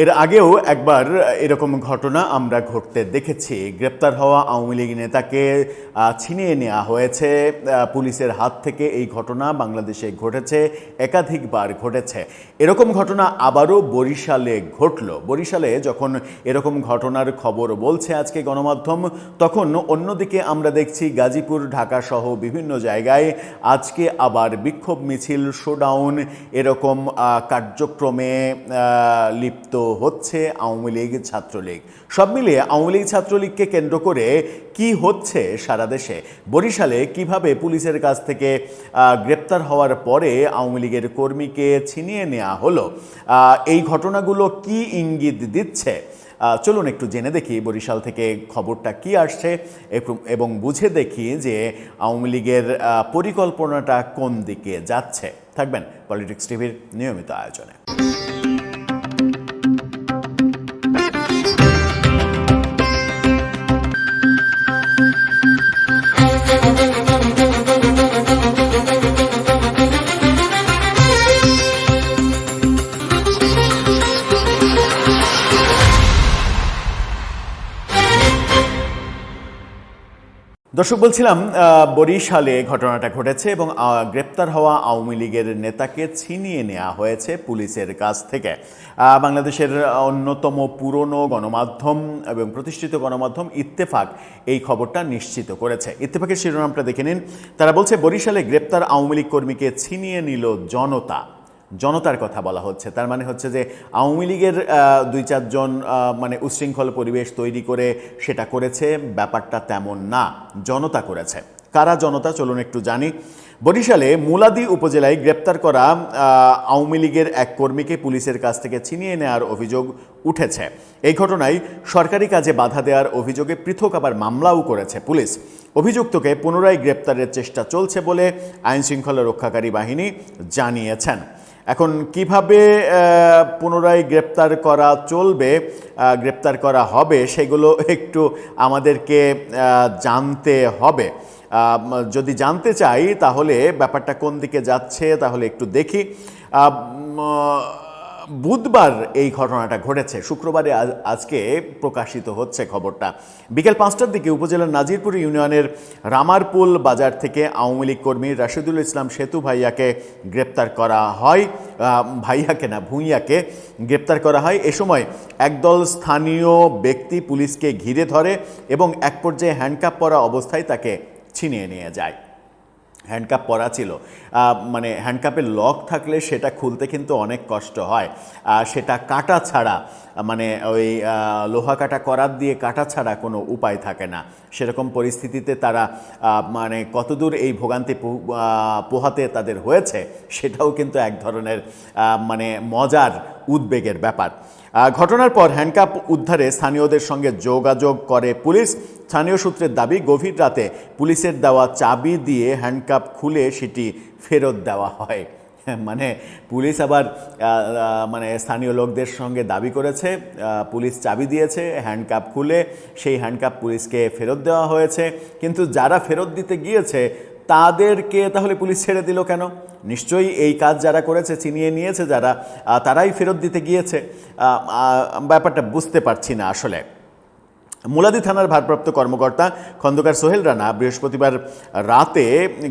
এর আগেও একবার এরকম ঘটনা আমরা ঘটতে দেখেছি। গ্রেপ্তার হওয়া আওয়ামী লীগ নেতাকে ছিনিয়ে নেওয়া হয়েছে পুলিশের হাত থেকে। এই ঘটনা বাংলাদেশে ঘটেছে, একাধিকবার ঘটেছে। এরকম ঘটনা আবারও বরিশালে ঘটল। বরিশালে যখন এরকম ঘটনার খবর বলছে আজকে গণমাধ্যম, তখন অন্যদিকে আমরা দেখছি গাজীপুর, ঢাকা সহ বিভিন্ন জায়গায় আজকে আবার বিক্ষোভ মিছিল, শোডাউন এরকম কার্যক্রমে লিপ্ত হচ্ছে আওয়ামী লীগ, ছাত্রলীগ। সব মিলিয়ে আওয়ামী লীগ, ছাত্রলীগকে কেন্দ্র করে কি হচ্ছে সারা দেশে, বরিশালে কিভাবে পুলিশের কাছ থেকে গ্রেপ্তার হওয়ার পরে আওয়ামী লীগের কর্মীকে ছিনিয়ে নেওয়া হলো, এই ঘটনাগুলো কি ইঙ্গিত দিচ্ছে, চলুন একটু জেনে দেখি বরিশাল থেকে খবরটা কি আসছে এবং বুঝে দেখি যে আওয়ামী লীগের পরিকল্পনাটা কোন দিকে যাচ্ছে। থাকবেন পলিটিক্স টিভির নিয়মিত আয়োজনে। দর্শক, বলছিলাম বরিশালে ঘটনাটা ঘটেছে এবং গ্রেপ্তার হওয়া আওয়ামী লীগের নেতাকে ছিনিয়ে নেওয়া হয়েছে পুলিশের কাছ থেকে। বাংলাদেশের অন্যতম পুরনো গণমাধ্যম এবং প্রতিষ্ঠিত গণমাধ্যম ইত্তেফাক এই খবরটা নিশ্চিত করেছে। ইত্তেফাকের শিরোনামটা দেখে নিন। তারা বলছে, বরিশালে গ্রেপ্তার আওয়ামী লীগ কর্মীকে ছিনিয়ে নিল জনতা। জনতার কথা বলা হচ্ছে, তার মানে হচ্ছে যে আওয়ামী লীগের ২-৪ জন মানে উচ্ছৃঙ্খল পরিবেশ তৈরি করে সেটা করেছে, ব্যাপারটা তেমন না, জনতা করেছে। কারা জনতা, চলুন একটু জানি। বরিশালে মুলাদি উপজেলায় গ্রেপ্তার করা আওয়ামী লীগের এক কর্মীকে পুলিশের কাছ থেকে ছিনিয়ে নেওয়ার অভিযোগ উঠেছে। এই ঘটনায় সরকারি কাজে বাধা দেওয়ার অভিযোগে পৃথক আবার মামলাও করেছে পুলিশ। অভিযুক্তকে পুনরায় গ্রেপ্তারের চেষ্টা চলছে বলে আইনশৃঙ্খলা রক্ষাকারী বাহিনী জানিয়েছেন। এখন কিভাবে পুনরায় গ্রেপ্তার করা চলবে, গ্রেপ্তার করা হবে, সেগুলো একটু আমাদেরকে জানতে হবে। যদি জানতে চাই তাহলে ব্যাপারটা কোন দিকে যাচ্ছে তাহলে একটু দেখি। বুধবার এই ঘটনাটা ঘটেছে, শুক্রবারে আজকে প্রকাশিত হচ্ছে খবরটা। বিকেল ৫টার দিকে উপজেলার নাজিরপুর ইউনিয়নের রামারপুল বাজার থেকে আওয়ামী লীগ কর্মী রাশিদুল ইসলাম সেতু ভাইয়াকে গ্রেপ্তার করা হয়। ভাইয়াকে না, ভূঁইয়াকে গ্রেপ্তার করা হয়। এ সময় একদল স্থানীয় ব্যক্তি পুলিশকে ঘিরে ধরে এবং এক পর্যায়ে হ্যান্ডকাপ পরা অবস্থায় তাকে ছিনিয়ে নিয়ে যায়। হ্যান্ডকাপ পরা ছিল, মানে হ্যান্ডকাপের লক থাকলে সেটা খুলতে কিন্তু অনেক কষ্ট হয়, সেটা কাটা ছাড়া, মানে ওই লোহা কাটা করাত দিয়ে কাটা ছাড়া কোনো উপায় থাকে না। সেরকম পরিস্থিতিতে তারা মানে কতদূর এই ভোগান্তি পোহাতে তাদের হয়েছে সেটাও কিন্তু এক ধরনের মানে মজার, উদ্বেগের ব্যাপার। ঘটনার পর হ্যান্ডকাপ উদ্ধারে স্থানীয়দের সঙ্গে যোগাযোগ করে পুলিশ। স্থানীয় সূত্রের দাবি, গভীর রাতে পুলিশের দেওয়া চাবি দিয়ে হ্যান্ডকাপ খুলে সেটি ফেরত দেওয়া হয়। মানে পুলিশ আবার মানে স্থানীয় লোকদের সঙ্গে দাবি করেছে পুলিশ চাবি দিয়েছে, হ্যান্ডকাপ খুলে সেই হ্যান্ডকাপ পুলিশকে ফেরত দেওয়া হয়েছে। কিন্তু যারা ফেরত দিতে গিয়েছে তাদেরকে তাহলে পুলিশ ছেড়ে দিল কেন? নিশ্চয়ই এই কাজ যারা করেছে, ছিনিয়ে নিয়েছে যারা, তারাই ফেরত দিতে গিয়েছে। ব্যাপারটা বুঝতে পারছি না আসলে। মুলাদি থানার ভারপ্রাপ্ত কর্মকর্তা খন্দকার সোহেল রানা বৃহস্পতিবার রাতে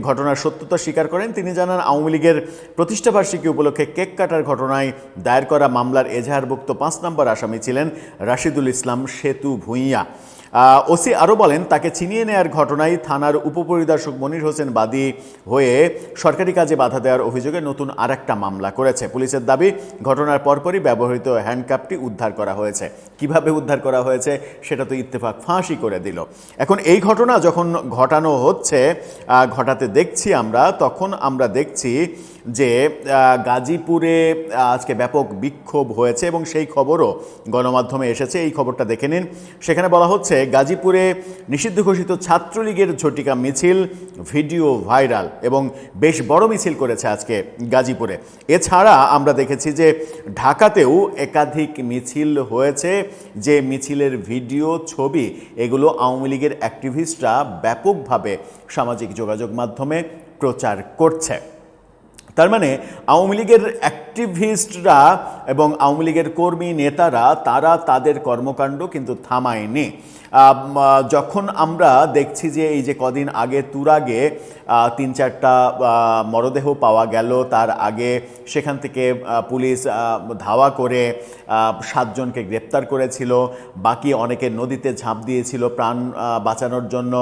ঘটনার সত্যতা স্বীকার করেন। তিনি জানান, আওয়ামী লীগের প্রতিষ্ঠাবার্ষিকী উপলক্ষে কেক কাটার ঘটনায় দায়ের করা মামলার এজাহারভুক্ত ৫ নম্বর আসামি ছিলেন রাশিদুল ইসলাম সেতু ভূঁইয়া। ওসি আরও বলেন, তাকে ছিনিয়ে নেওয়ার ঘটনায় থানার উপপরিদর্শক মনির হোসেন বাদী হয়ে সরকারি কাজে বাধা দেওয়ার অভিযোগে নতুন আরেকটা মামলা করেছে। পুলিশের দাবি, ঘটনার পরপরই ব্যবহৃত হ্যান্ডকাপটি উদ্ধার করা হয়েছে। কিভাবে উদ্ধার করা হয়েছে সেটা তো ইত্তেফাক ফাঁসই করে দিল। এখন এই ঘটনা যখন ঘটানো হচ্ছে, ঘটাতে দেখছি আমরা, তখন আমরা দেখছি যে গাজীপুরে আজকে ব্যাপক বিক্ষোভ হয়েছে এবং সেই খবরও গণমাধ্যমে এসেছে। এই খবরটা দেখে নিন। সেখানে বলা হচ্ছে, গাজীপুরে নিষিদ্ধ ঘোষিত ছাত্রলীগের ঝটিকা মিছিল, ভিডিও ভাইরাল এবং বেশ বড় মিছিল করেছে আজকে গাজীপুরে। এছাড়া আমরা দেখেছি যে ঢাকাতেও একাধিক মিছিল হয়েছে, যে মিছিলের ভিডিও, ছবি এগুলো আওয়ামী লীগের অ্যাক্টিভিস্টরা ব্যাপকভাবে সামাজিক যোগাযোগ মাধ্যমে প্রচার করছে। তার মানে আওয়ামী লীগের অ্যাক্টিভিস্টরা এবং আওয়ামী লীগের কর্মী নেতারা তারা তাদের কর্মকাণ্ড কিন্তু থামায়নি। যখন আমরা দেখছি যে এই যে কদিন আগে তুরাগে 3-4টা মরদেহ পাওয়া গেল, তার আগে সেখান থেকে পুলিশ ধাওয়া করে 7 জনকে গ্রেপ্তার করেছিল, বাকি অনেকে নদীতে ঝাঁপ দিয়েছিল প্রাণ বাঁচানোর জন্য।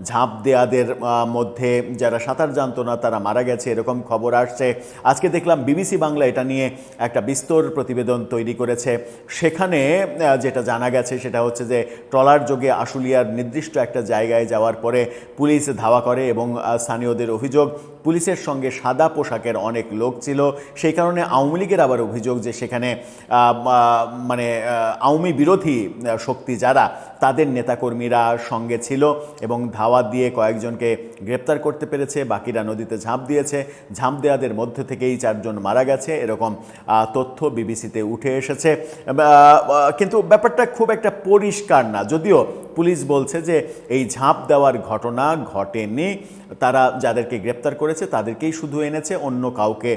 ঝাঁপ দেয়াদের মধ্যে যারা সাঁতার জানতো না তারা মারা গেছে, এরকম খবর আসছে। আজকে দেখলাম বিবিসি বাংলা এটা নিয়ে একটা বিস্তর প্রতিবেদন তৈরি করেছে। সেখানে যেটা জানা গেছে সেটা হচ্ছে যে ট্রলার যোগে আশুলিয়ার নির্দিষ্ট একটা জায়গায় যাওয়ার পরে পুলিশ ধাওয়া করে এবং স্থানীয়দের অভিযোগ পুলিশের সঙ্গে সাদা পোশাকের অনেক লোক ছিল। সেই কারণে আওয়ামী লীগের আবার অভিযোগ যে সেখানে মানে আওয়ামী বিরোধী শক্তি যারা তাদের নেতাকর্মীরা সঙ্গে ছিল এবং ধাওয়া দিয়ে কয়েকজনকে গ্রেপ্তার করতে পেরেছে, বাকিরা নদীতে ঝাঁপ দিয়েছে। ঝাঁপ দেওয়াদের মধ্যে থেকেই 4 জন মারা গেছে, এরকম তথ্য বিবিসিতে উঠে এসেছে। কিন্তু ব্যাপারটা খুব একটা পরিষ্কার না, যদিও পুলিশ বলছে যে এই ঝাঁপ দেওয়ার ঘটনা ঘটেনি, তারা যাদেরকে গ্রেপ্তার করেছে তাদেরকেই শুধু এনেছে, অন্য কাউকে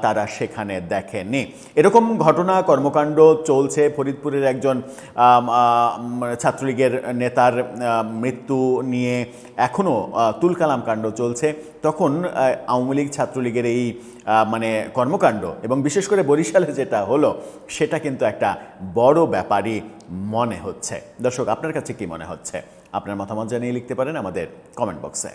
তারা সেখানে দেখেনি। এরকম ঘটনা কর্মকাণ্ড চলছে। ফরিদপুরের একজন ছাত্রলীগের নেতার মৃত্যু নিয়ে এখনও তুলকালাম কাণ্ড চলছে। তখন আওয়ামী লীগ ছাত্রলীগের এই মানে কর্মকাণ্ড এবং বিশেষ করে বরিশালে যেটা হলো সেটা কিন্তু একটা বড় ব্যাপারই মনে হচ্ছে। দর্শক, আপনার কাছে কি মনে হচ্ছে? আপনার মতামত জানিয়ে লিখতে পারেন আমাদের কমেন্ট বক্সে।